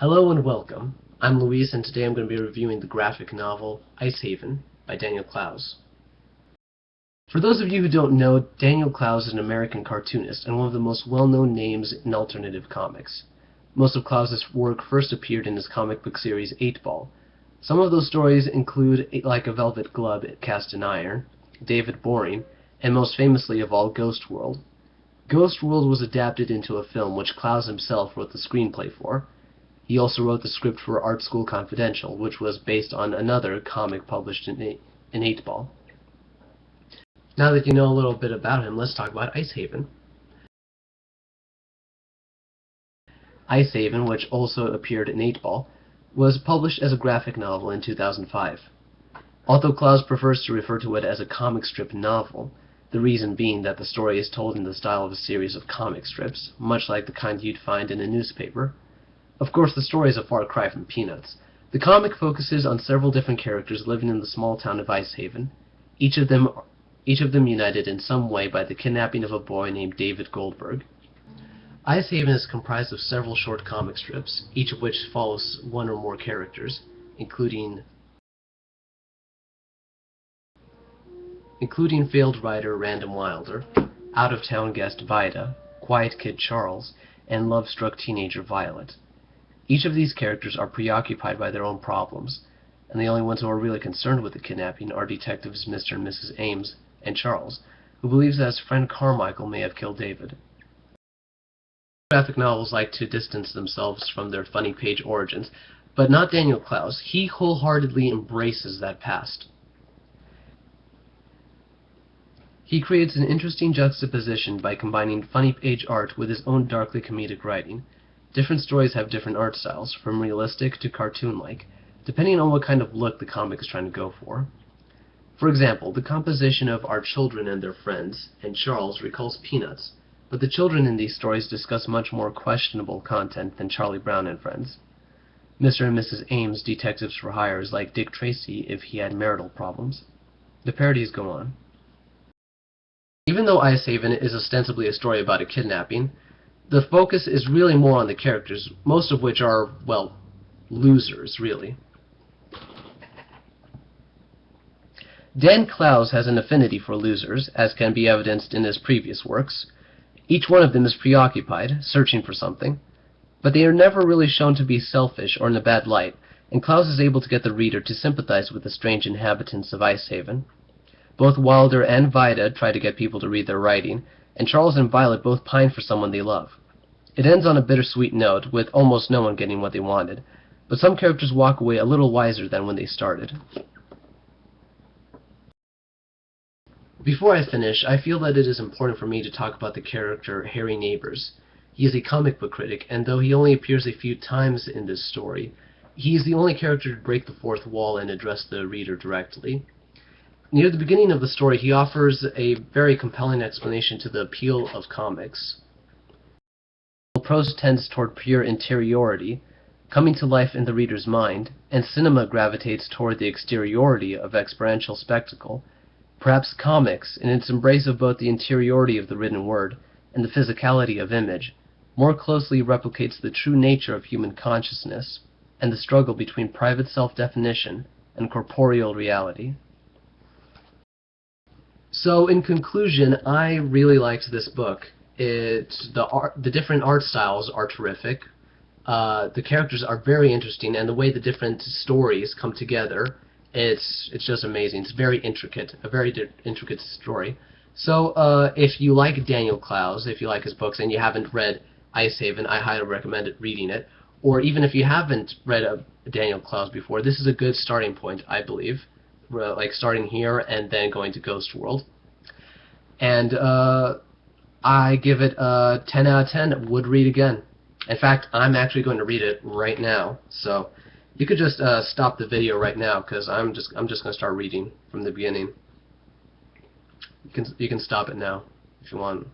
Hello and welcome. I'm Luis, and today I'm going to be reviewing the graphic novel Icehaven by Daniel Clowes. For those of you who don't know, Daniel Clowes is an American cartoonist and one of the most well-known names in alternative comics. Most of Clowes' work first appeared in his comic book series Eightball. Some of those stories include Like a Velvet Glove Cast in Iron, David Boring, and most famously of all, Ghost World. Ghost World was adapted into a film which Clowes himself wrote the screenplay for. He also wrote the script for Art School Confidential, which was based on another comic published in Eightball. Now that you know a little bit about him, let's talk about Icehaven. Icehaven, which also appeared in Eightball, was published as a graphic novel in 2005. Although Clowes prefers to refer to it as a comic strip novel, the reason being that the story is told in the style of a series of comic strips, much like the kind you'd find in a newspaper. Of course, the story is a far cry from Peanuts. The comic focuses on several different characters living in the small town of Icehaven, each of them united in some way by the kidnapping of a boy named David Goldberg. Icehaven is comprised of several short comic strips, each of which follows one or more characters, including failed writer Random Wilder, out-of-town guest Vida, quiet kid Charles, and love-struck teenager Violet. Each of these characters are preoccupied by their own problems, and the only ones who are really concerned with the kidnapping are detectives Mr. and Mrs. Ames and Charles, who believes that his friend Carmichael may have killed David. Graphic novels like to distance themselves from their funny page origins, but not Daniel Clowes. He wholeheartedly embraces that past. He creates an interesting juxtaposition by combining funny page art with his own darkly comedic writing. Different stories have different art styles, from realistic to cartoon-like, depending on what kind of look the comic is trying to go for. For example, the composition of Our Children and Their Friends and Charles recalls Peanuts, but the children in these stories discuss much more questionable content than Charlie Brown and Friends. Mr. and Mrs. Ames, detectives for hire, is like Dick Tracy if he had marital problems. The parodies go on. Even though Icehaven is ostensibly a story about a kidnapping, the focus is really more on the characters, most of which are, well, losers, really. Dan Clowes has an affinity for losers, as can be evidenced in his previous works. Each one of them is preoccupied, searching for something, but they are never really shown to be selfish or in a bad light, and Clowes is able to get the reader to sympathize with the strange inhabitants of Icehaven. Both Wilder and Vida try to get people to read their writing, and Charles and Violet both pine for someone they love. It ends on a bittersweet note, with almost no one getting what they wanted, but some characters walk away a little wiser than when they started. Before I finish, I feel that it is important for me to talk about the character Harry Neighbors. He is a comic book critic, and though he only appears a few times in this story, he is the only character to break the fourth wall and address the reader directly. Near the beginning of the story, he offers a very compelling explanation to the appeal of comics. Prose tends toward pure interiority, coming to life in the reader's mind, and cinema gravitates toward the exteriority of experiential spectacle. Perhaps comics, in its embrace of both the interiority of the written word and the physicality of image, more closely replicates the true nature of human consciousness and the struggle between private self-definition and corporeal reality. So, in conclusion, I really liked this book. The different art styles are terrific. The characters are very interesting, and the way the different stories come together, it's just amazing. It's very intricate, a very intricate story. So, if you like Daniel Clowes, if you like his books, and you haven't read Icehaven, I highly recommend reading it. Or even if you haven't read Daniel Clowes before, this is a good starting point, I believe. Like starting here and then going to Ghost World. And I give it a 10 out of 10. Would read again. In fact, I'm actually going to read it right now. So you could just stop the video right now, because I'm just going to start reading from the beginning. You can stop it now if you want.